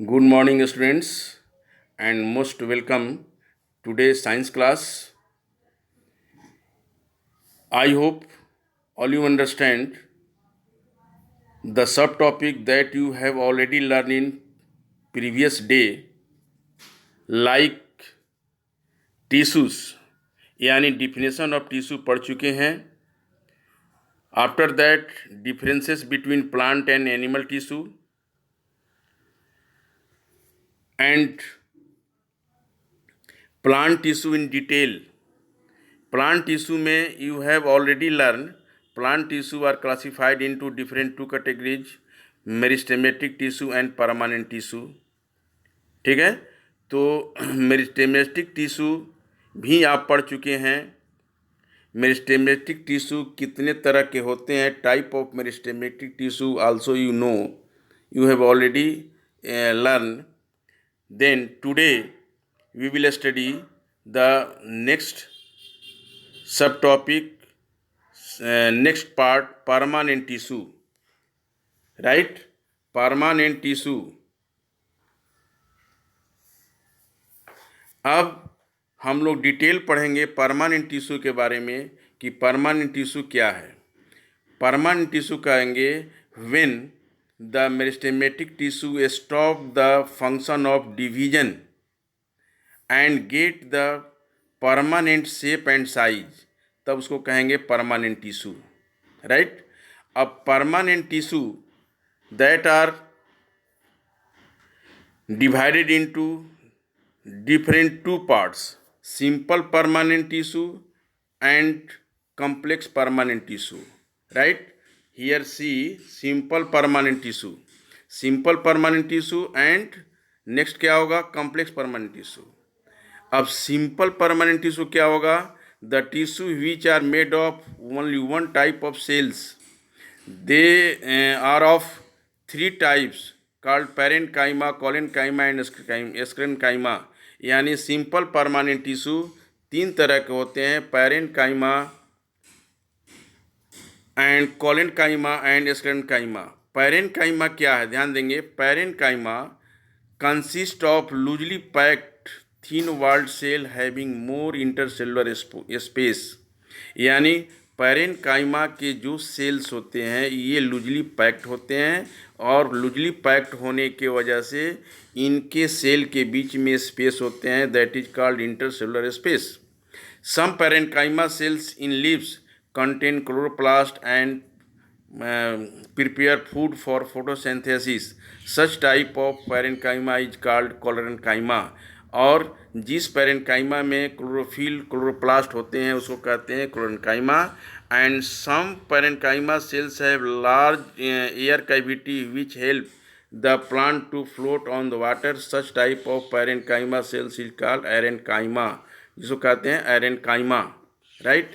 Good morning, students, and most welcome today's science class. I hope all you understand the subtopic that you have already learned in previous day, like tissues, यानी definition of tissue पढ़ चुके हैं. After that, differences between plant and animal tissue and plant tissue in detail. Plant tissue में you have already learned plant tissue are classified into different two categories, meristematic tissue and permanent tissue. ठीक है, तो meristematic tissue भी आप पढ़ चुके हैं. Meristematic tissue कितने तरह के होते हैं, type of meristematic tissue also you have already learned. Then today we will study the next subtopic, next part, permanent tissue, right? Permanent tissue. अब हम लोग डिटेल पढ़ेंगे परमानेंट टिश्यू के बारे में कि परमानेंट टिश्यू क्या है. परमानेंट टिश्यू कहेंगे when the meristematic tissue stop the function of division and get the permanent shape and size, तब उसको कहेंगे परमानेंट टिश्यू, राइट. अब permanent tissue that are divided into different two parts, simple permanent tissue and complex permanent tissue, right. Here see simple permanent tissue and next क्या होगा, complex permanent tissue. अब simple permanent tissue क्या होगा, the tissue which are made of only one type of cells. They are of three types called parenchyma, collenchyma and sclerenchyma. यानी simple permanent tissue तीन तरह के होते हैं, parenchyma and collenchyma and sclerenchyma. Parenchyma क्या है, ध्यान देंगे. Parenchyma consist of loosely packed thin walled cell having more intercellular space. यानी पैरेनकाइमा के जो सेल्स होते हैं ये लूजली पैक्ड होते हैं और लूजली पैक्ड होने के वजह से इनके सेल के बीच में स्पेस होते हैं, that is called intercellular space. Some parenchyma cells in leaves contain chloroplast and prepare food for photosynthesis. Such type of parenchyma is called collerenchyma. और जिस पैरेनकाइमा में क्लोरोफिल क्लोरोप्लास्ट होते हैं उसको कहते हैं chlorenchyma. And some parenchyma cells have large air cavity which help the plant to float on the water. Such type of parenchyma cells is called aerenchyma, जिसको कहते हैं एरेनकाइमा, राइट.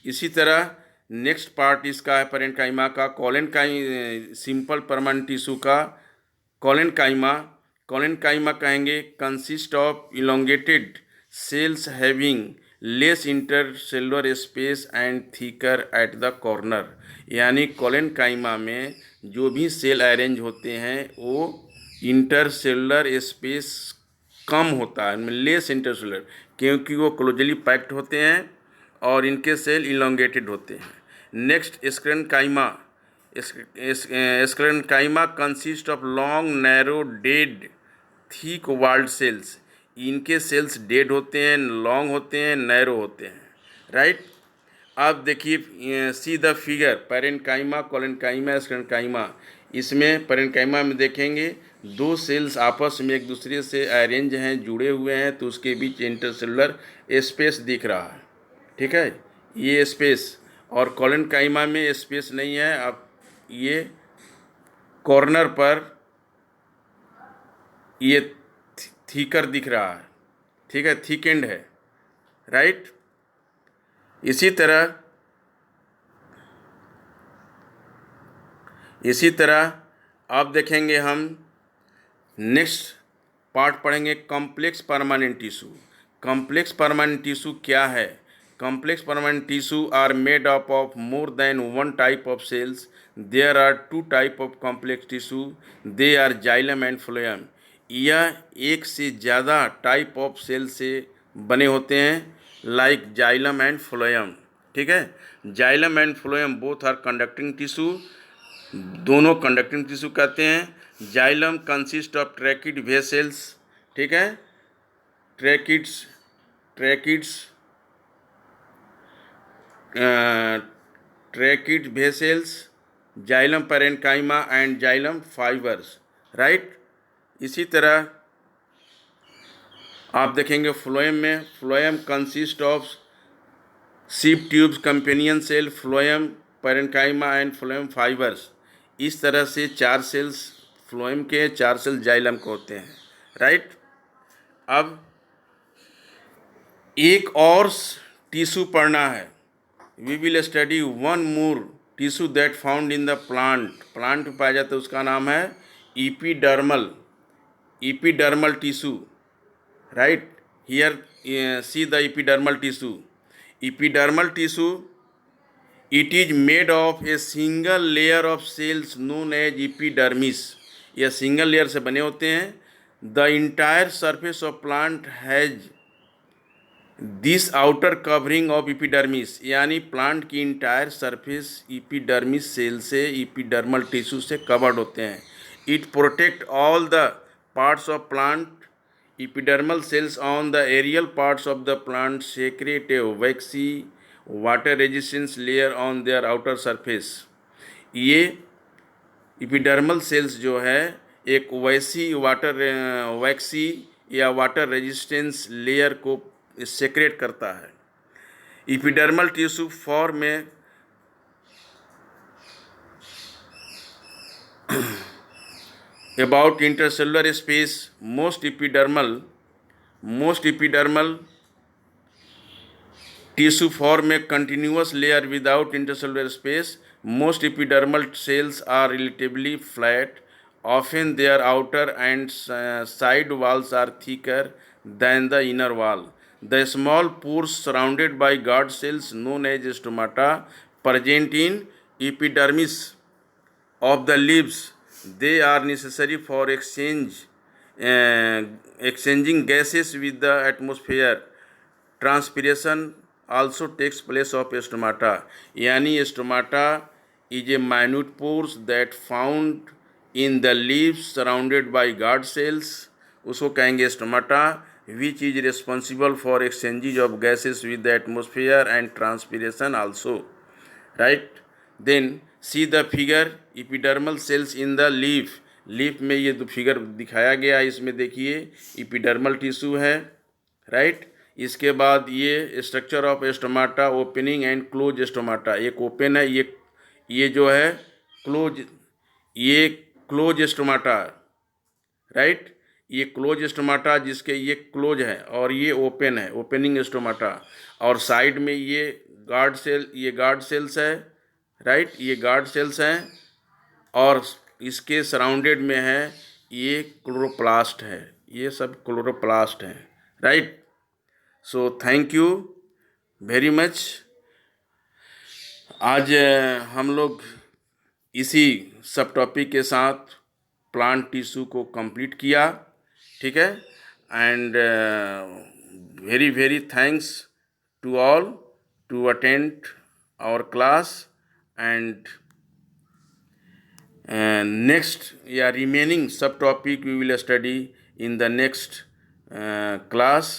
इसी तरह नेक्स्ट पार्ट इसका है पैरेनकाइमा का simple permanent tissue का collenchyma. Collenchyma कहेंगे consist of elongated sales having less intercellular space and thicker at the corner. यानी कोलेनकाइमा में जो भी सेल अरेंज होते हैं वो इंटरसेलुलर स्पेस कम होता है, लेस इंटरसेलुलर, क्योंकि वो क्लोजली पैक्ड होते हैं और इनके सेल इलोंगेटेड होते हैं. Next sclerenchyma. Sclerenchyma consist of long narrow dead thick walled cells. इनके सेल्स डेड होते हैं, लॉन्ग होते हैं, नैरो होते हैं, राइट. अब देखिए see the figure parenchyma, collenchyma, sclerenchyma. इसमें पैरेनकाइमा में देखेंगे दो सेल्स आपस में एक दूसरे से अरेंज हैं, जुड़े हुए हैं, तो उसके बीच इंटरसेलुलर स्पेस दिख रहा है, ठीक है, ये स्पेस. और कोलेनकाइमा में स्पेस नहीं है. अब ये कॉर्नर पर ये थिकर दिख रहा है, ठीक है, थिक एंड है, राइट. इसी तरह अब देखेंगे हम नेक्स्ट पार्ट पढ़ेंगे complex permanent tissue. Complex permanent tissue क्या है. Complex permanent tissue are made up of more than one type of cells. There are two type of complex tissue. They are xylem and phloem. यह एक से ज़्यादा type of cell से बने होते हैं, लाइक जाइलम एंड फ्लोएम। ठीक है, xylem and phloem both are conducting tissue, दोनों कंडक्टिंग टिश्यू कहते हैं। Xylem consist of tracheid vessels, ठीक है, tracheids tracheids tracheid vessels, xylem parenchyma and xylem fibres, right. इसी तरह आप देखेंगे फ्लोएम में, phloem consist of sieve tubes, companion cell, phloem parenchyma and phloem fibres. इस तरह से 4 सेल्स फ्लोएम के, 4 सेल्स जाइलम के होते हैं, राइट। अब एक और टिश्यू पढ़ना है। We will study one more tissue that found in the plant, plant में पाया जाता है, उसका नाम है epidermal, epidermal tissue, right. Here see the epidermal tissue, epidermal tissue, it is made of a single layer of cells known as epidermis. यह single layer से बने होते हैं। The entire surface of plant has this outer covering of epidermis, यानी plant की entire surface epidermis cell से, epidermal tissue से covered होते हैं। It protect all the parts of plant, epidermal cells on the aerial parts of the plant secrete a waxy water resistance layer on their outer surface. ये epidermal cells जो है एक वैसी waxy या water resistance layer को secrete करता है। Epidermal tissue form में about intercellular space, most epidermal tissue form a continuous layer without intercellular space. Most epidermal cells are relatively flat. Often their outer and side walls are thicker than the inner wall. The small pores surrounded by guard cells known as stomata present in epidermis of the leaves. They are necessary for exchanging gases with the atmosphere. Transpiration also takes place of stomata, यानी stomata is a minute pores that found in the leaves surrounded by guard cells, उसको कहेंगे stomata, which is responsible for exchange of gases with the atmosphere and transpiration also, right. Then see the figure, epidermal cells in the leaf, leaf में ये तो figure दिखाया गया है, इसमें देखिए इपीडर्मल टिश्यू है, राइट। इसके बाद ये structure of stomata, opening and close stomata, एक ओपन है, ये जो है क्लोज, ये क्लोज स्टोमाटा, राइट। ये क्लोज स्टोमाटा जिसके ये क्लोज है और ये ओपन है, ओपनिंग स्टोमाटा। और साइड में ये गार्ड सेल, ये गार्ड सेल्स है, राइट, ये गार्ड सेल्स हैं। और इसके सराउंडेड में है ये क्लोरोप्लास्ट है, ये सब क्लोरोप्लास्ट हैं, right. So thank you very much. आज हम लोग इसी सब टॉपिक के साथ प्लांट टिश्यू को कंप्लीट किया, ठीक है। And very very thanks to all to attend our class and next remaining subtopic we will study in the next class.